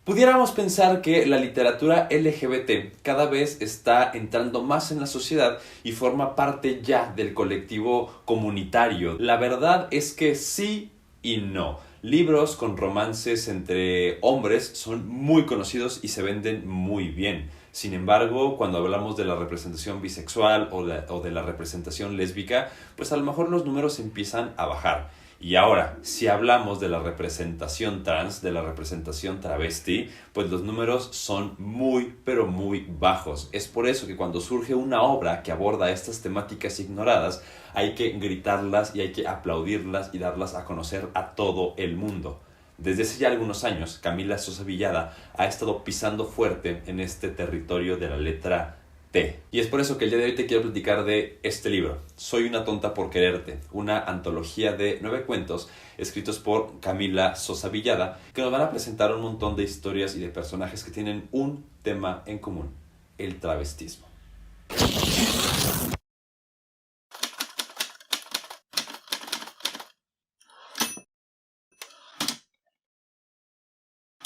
Pudiéramos pensar que la literatura LGBT cada vez está entrando más en la sociedad y forma parte ya del colectivo comunitario. La verdad es que sí y no. Libros con romances entre hombres son muy conocidos y se venden muy bien. Sin embargo, cuando hablamos de la representación bisexual o de la representación lésbica, pues a lo mejor los números empiezan a bajar. Y ahora, si hablamos de la representación trans, de la representación travesti, pues los números son muy, pero muy bajos. Es por eso que cuando surge una obra que aborda estas temáticas ignoradas, hay que gritarlas y hay que aplaudirlas y darlas a conocer a todo el mundo. Desde hace ya algunos años, Camila Sosa Villada ha estado pisando fuerte en este territorio de la letra T. Y es por eso que el día de hoy te quiero platicar de este libro, Soy una tonta por quererte, una antología de 9 cuentos escritos por Camila Sosa Villada, que nos van a presentar un montón de historias y de personajes que tienen un tema en común, el travestismo.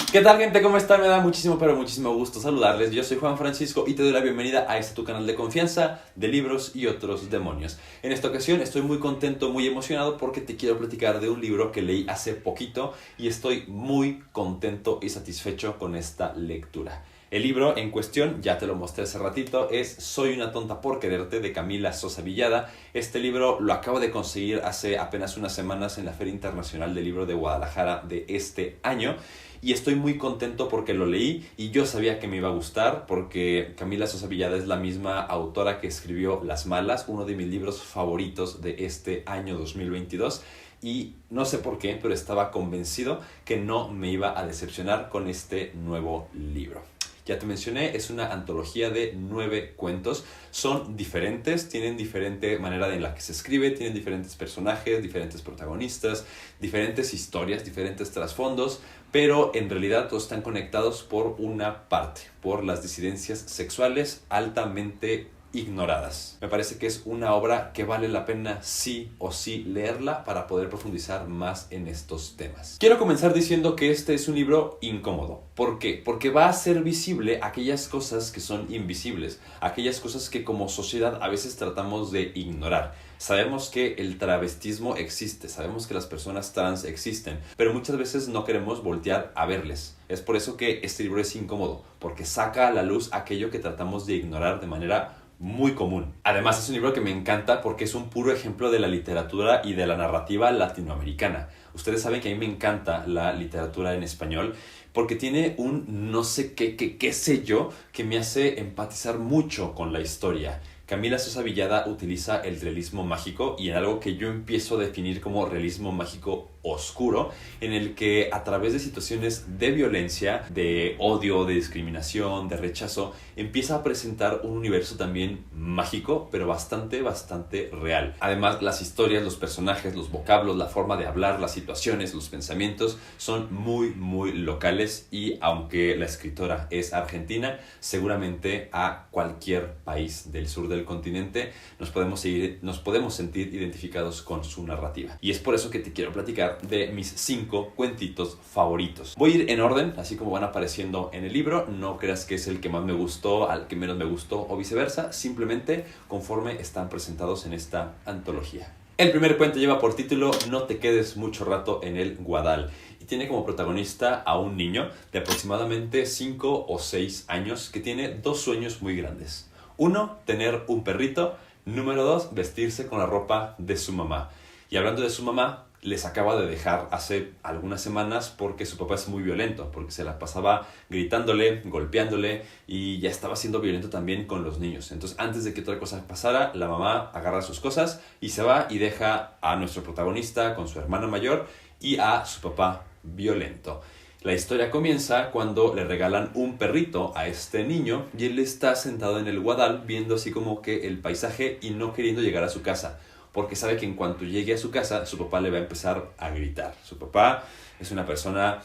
¿Qué tal, gente? ¿Cómo están? Me da muchísimo, pero muchísimo gusto saludarles. Yo soy Juan Francisco y te doy la bienvenida a este tu canal de confianza de libros y otros demonios. En esta ocasión estoy muy contento, muy emocionado porque te quiero platicar de un libro que leí hace poquito y estoy muy contento y satisfecho con esta lectura. El libro en cuestión, ya te lo mostré hace ratito, es Soy una tonta por quererte, de Camila Sosa Villada. Este libro lo acabo de conseguir hace apenas unas semanas en la Feria Internacional del Libro de Guadalajara de este año. Y estoy muy contento porque lo leí y yo sabía que me iba a gustar porque Camila Sosa Villada es la misma autora que escribió Las Malas, uno de mis libros favoritos de este año 2022. Y no sé por qué, pero estaba convencido que no me iba a decepcionar con este nuevo libro. Ya te mencioné, es una antología de 9 cuentos. Son diferentes, tienen diferente manera en la que se escribe, tienen diferentes personajes, diferentes protagonistas, diferentes historias, diferentes trasfondos, pero en realidad todos están conectados por una parte, por las disidencias sexuales altamente ignoradas. Me parece que es una obra que vale la pena sí o sí leerla para poder profundizar más en estos temas. Quiero comenzar diciendo que este es un libro incómodo. ¿Por qué? Porque va a hacer visible aquellas cosas que son invisibles, aquellas cosas que como sociedad a veces tratamos de ignorar. Sabemos que el travestismo existe, sabemos que las personas trans existen, pero muchas veces no queremos voltear a verles. Es por eso que este libro es incómodo, porque saca a la luz aquello que tratamos de ignorar de manera muy común. Además, es un libro que me encanta porque es un puro ejemplo de la literatura y de la narrativa latinoamericana. Ustedes saben que a mí me encanta la literatura en español porque tiene un no sé qué sé yo, que me hace empatizar mucho con la historia. Camila Sosa Villada utiliza el realismo mágico y en algo que yo empiezo a definir como realismo mágico oscuro, en el que a través de situaciones de violencia, de odio, de discriminación, de rechazo, empieza a presentar un universo también mágico, pero bastante real. Además, las historias, los personajes, los vocablos, la forma de hablar, las situaciones, los pensamientos son muy locales y aunque la escritora es argentina, seguramente a cualquier país del sur del continente nos podemos sentir identificados con su narrativa. Y es por eso que te quiero platicar de mis 5 cuentitos favoritos. Voy a ir en orden, así como van apareciendo en el libro. No creas que es el que más me gustó, al que menos me gustó o viceversa, simplemente conforme están presentados en esta antología. El primer cuento lleva por título No te quedes mucho rato en el Guadal y tiene como protagonista a un niño de aproximadamente 5 o 6 años que tiene 2 sueños muy grandes. 1, tener un perrito. Número 2, vestirse con la ropa de su mamá. Y hablando de su mamá, les acaba de dejar hace algunas semanas porque su papá es muy violento, porque se la pasaba gritándole, golpeándole y ya estaba siendo violento también con los niños. Entonces, antes de que otra cosa pasara, la mamá agarra sus cosas y se va y deja a nuestro protagonista con su hermana mayor y a su papá violento. La historia comienza cuando le regalan un perrito a este niño y él está sentado en el Guadal viendo así como que el paisaje y no queriendo llegar a su casa, porque sabe que en cuanto llegue a su casa, su papá le va a empezar a gritar. Su papá es una persona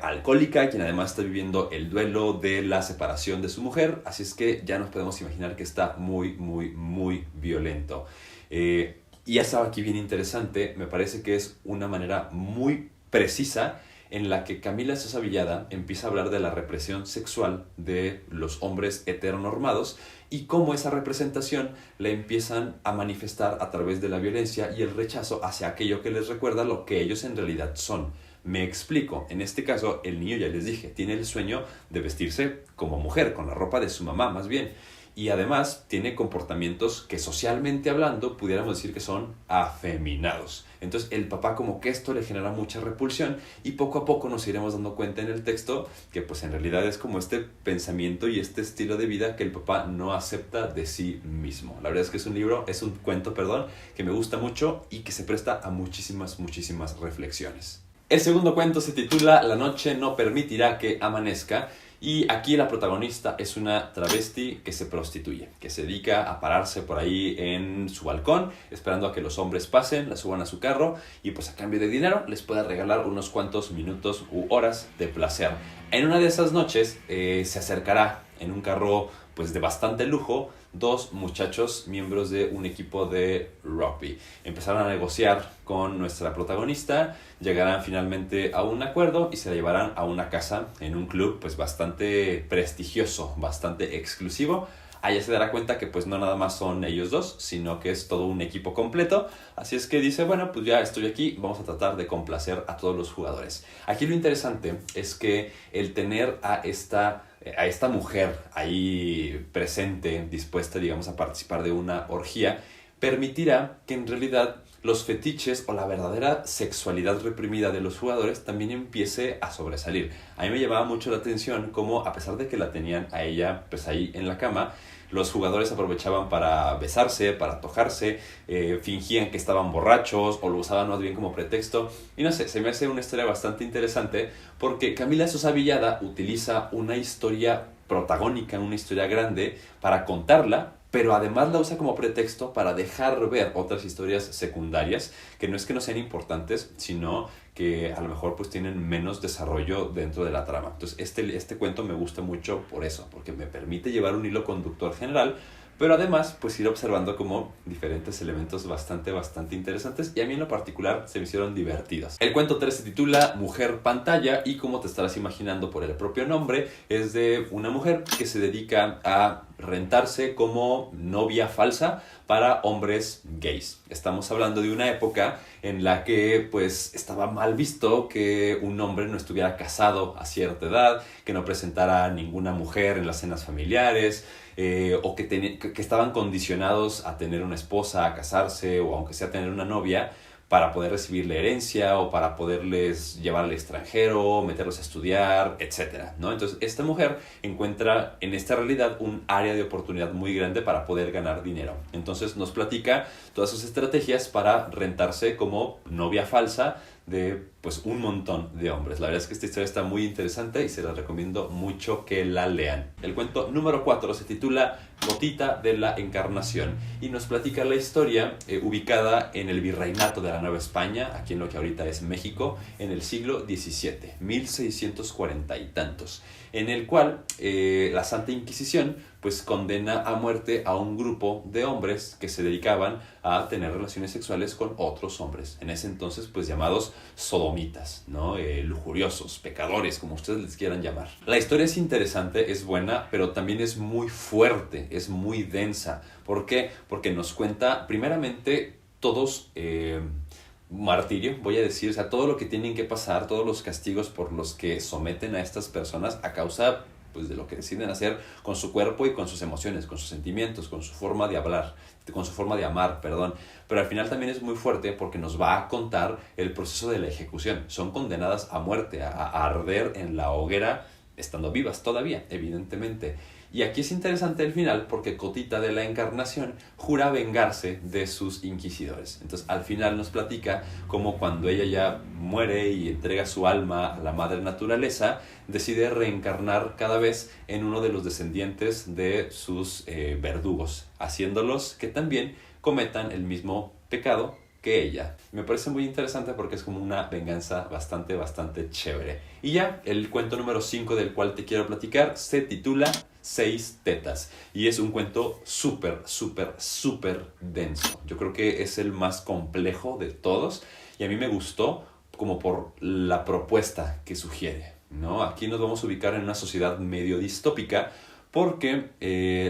alcohólica, quien además está viviendo el duelo de la separación de su mujer, así es que ya nos podemos imaginar que está muy violento. Y ya estaba aquí bien interesante, me parece que es una manera muy precisa en la que Camila Sosa Villada empieza a hablar de la represión sexual de los hombres heteronormados y cómo esa representación la empiezan a manifestar a través de la violencia y el rechazo hacia aquello que les recuerda lo que ellos en realidad son. Me explico, en este caso el niño, ya les dije, tiene el sueño de vestirse como mujer, con la ropa de su mamá más bien. Y además tiene comportamientos que socialmente hablando pudiéramos decir que son afeminados. Entonces el papá como que esto le genera mucha repulsión y poco a poco nos iremos dando cuenta en el texto que pues en realidad es como este pensamiento y este estilo de vida que el papá no acepta de sí mismo. La verdad es que es un cuento, que me gusta mucho y que se presta a muchísimas reflexiones. El segundo cuento se titula La noche no permitirá que amanezca. Y aquí la protagonista es una travesti que se prostituye, que se dedica a pararse por ahí en su balcón, esperando a que los hombres pasen, la suban a su carro y pues a cambio de dinero les pueda regalar unos cuantos minutos u horas de placer. En una de esas noches se acercará en un carro pues de bastante lujo dos muchachos miembros de un equipo de rugby. Empezaron a negociar con nuestra protagonista, llegarán finalmente a un acuerdo y se la llevarán a una casa en un club pues bastante prestigioso, bastante exclusivo. Allá se dará cuenta que pues no nada más son ellos dos, sino que es todo un equipo completo. Así es que dice, bueno, pues ya estoy aquí, vamos a tratar de complacer a todos los jugadores. Aquí lo interesante es que el tener a esta mujer ahí presente, dispuesta, digamos, a participar de una orgía, permitirá que en realidad los fetiches o la verdadera sexualidad reprimida de los jugadores también empiece a sobresalir. A mí me llamaba mucho la atención cómo, a pesar de que la tenían a ella pues ahí en la cama, los jugadores aprovechaban para besarse, para tocarse, fingían que estaban borrachos o lo usaban más bien como pretexto. Y no sé, se me hace una historia bastante interesante porque Camila Sosa Villada utiliza una historia protagónica, una historia grande para contarla, pero además la usa como pretexto para dejar ver otras historias secundarias que no es que no sean importantes, sino que a lo mejor pues tienen menos desarrollo dentro de la trama. Entonces este cuento me gusta mucho por eso, porque me permite llevar un hilo conductor general, pero además pues ir observando como diferentes elementos bastante interesantes y a mí en lo particular se me hicieron divertidos. El cuento 3 se titula Mujer Pantalla y como te estarás imaginando por el propio nombre, es de una mujer que se dedica a rentarse como novia falsa para hombres gays. Estamos hablando de una época en la que pues estaba mal visto que un hombre no estuviera casado a cierta edad, que no presentara ninguna mujer en las cenas familiares, o que estaban condicionados a tener una esposa, a casarse o aunque sea tener una novia para poder recibir la herencia o para poderles llevar al extranjero, meterlos a estudiar, etc., ¿no? Entonces esta mujer encuentra en esta realidad un área de oportunidad muy grande para poder ganar dinero. Entonces nos platica todas sus estrategias para rentarse como novia falsa de pues un montón de hombres. La verdad es que esta historia está muy interesante y se la recomiendo mucho que la lean. El cuento número 4 se titula Gotita de la Encarnación y nos platica la historia ubicada en el virreinato de la Nueva España, aquí en lo que ahorita es México, en el siglo XVII, 1640 y tantos, en el cual la Santa Inquisición pues condena a muerte a un grupo de hombres que se dedicaban a tener relaciones sexuales con otros hombres, en ese entonces pues llamados sodomitas, ¿no? Lujuriosos, pecadores, como ustedes les quieran llamar. La historia es interesante, es buena, pero también es muy fuerte, es muy densa. ¿Por qué? Porque nos cuenta primeramente todos martirio, voy a decir, o sea, todo lo que tienen que pasar, todos los castigos por los que someten a estas personas a causa pues de lo que deciden hacer con su cuerpo y con sus emociones, con sus sentimientos, con su forma de hablar, con su forma de amar, perdón. Pero al final también es muy fuerte porque nos va a contar el proceso de la ejecución. Son condenadas a muerte, a arder en la hoguera, estando vivas todavía, evidentemente. Y aquí es interesante el final porque Gotita de la Encarnación jura vengarse de sus inquisidores. Entonces al final nos platica cómo cuando ella ya muere y entrega su alma a la madre naturaleza, decide reencarnar cada vez en uno de los descendientes de sus verdugos, haciéndolos que también cometan el mismo pecado que ella. Me parece muy interesante porque es como una venganza bastante chévere. Y ya, el cuento número 5 del cual te quiero platicar se titula 6 tetas y es un cuento súper denso. Yo creo que es el más complejo de todos y a mí me gustó como por la propuesta que sugiere, ¿no? Aquí nos vamos a ubicar en una sociedad medio distópica porque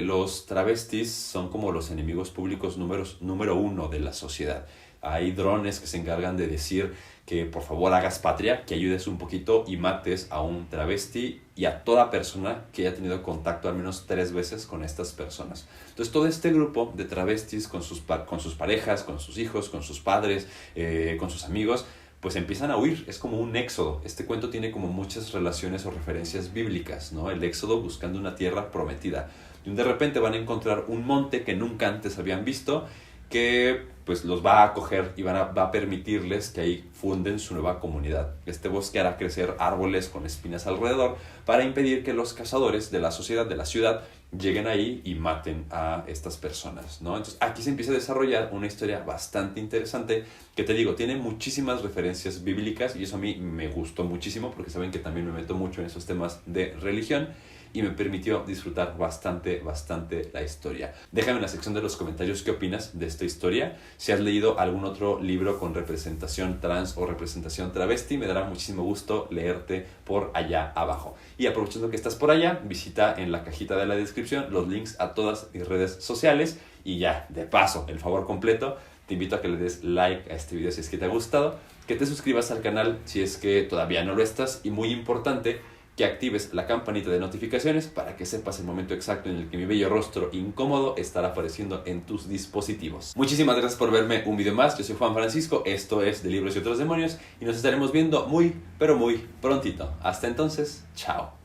los travestis son como los enemigos públicos número uno de la sociedad. Hay drones que se encargan de decir que por favor hagas patria, que ayudes un poquito y mates a un travesti y a toda persona que haya tenido contacto al menos 3 veces con estas personas. Entonces todo este grupo de travestis con sus parejas, con sus hijos, con sus padres, con sus amigos, pues empiezan a huir. Es como un éxodo. Este cuento tiene como muchas relaciones o referencias bíblicas, ¿no? El éxodo buscando una tierra prometida. Y de repente van a encontrar un monte que nunca antes habían visto, que pues los va a acoger y va a permitirles que ahí funden su nueva comunidad. Este bosque hará crecer árboles con espinas alrededor para impedir que los cazadores de la sociedad, de la ciudad, lleguen ahí y maten a estas personas, ¿no? Entonces aquí se empieza a desarrollar una historia bastante interesante que, te digo, tiene muchísimas referencias bíblicas y eso a mí me gustó muchísimo porque saben que también me meto mucho en esos temas de religión y me permitió disfrutar bastante la historia. Déjame en la sección de los comentarios qué opinas de esta historia. Si has leído algún otro libro con representación trans o representación travesti, me dará muchísimo gusto leerte por allá abajo. Y aprovechando que estás por allá, visita en la cajita de la descripción los links a todas mis redes sociales y ya, de paso, el favor completo, te invito a que le des like a este video si es que te ha gustado, que te suscribas al canal si es que todavía no lo estás y, muy importante, que actives la campanita de notificaciones para que sepas el momento exacto en el que mi bello rostro incómodo estará apareciendo en tus dispositivos. Muchísimas gracias por verme un video más. Yo soy Juan Francisco, esto es de Libros y Otros Demonios y nos estaremos viendo muy, pero muy prontito. Hasta entonces, chao.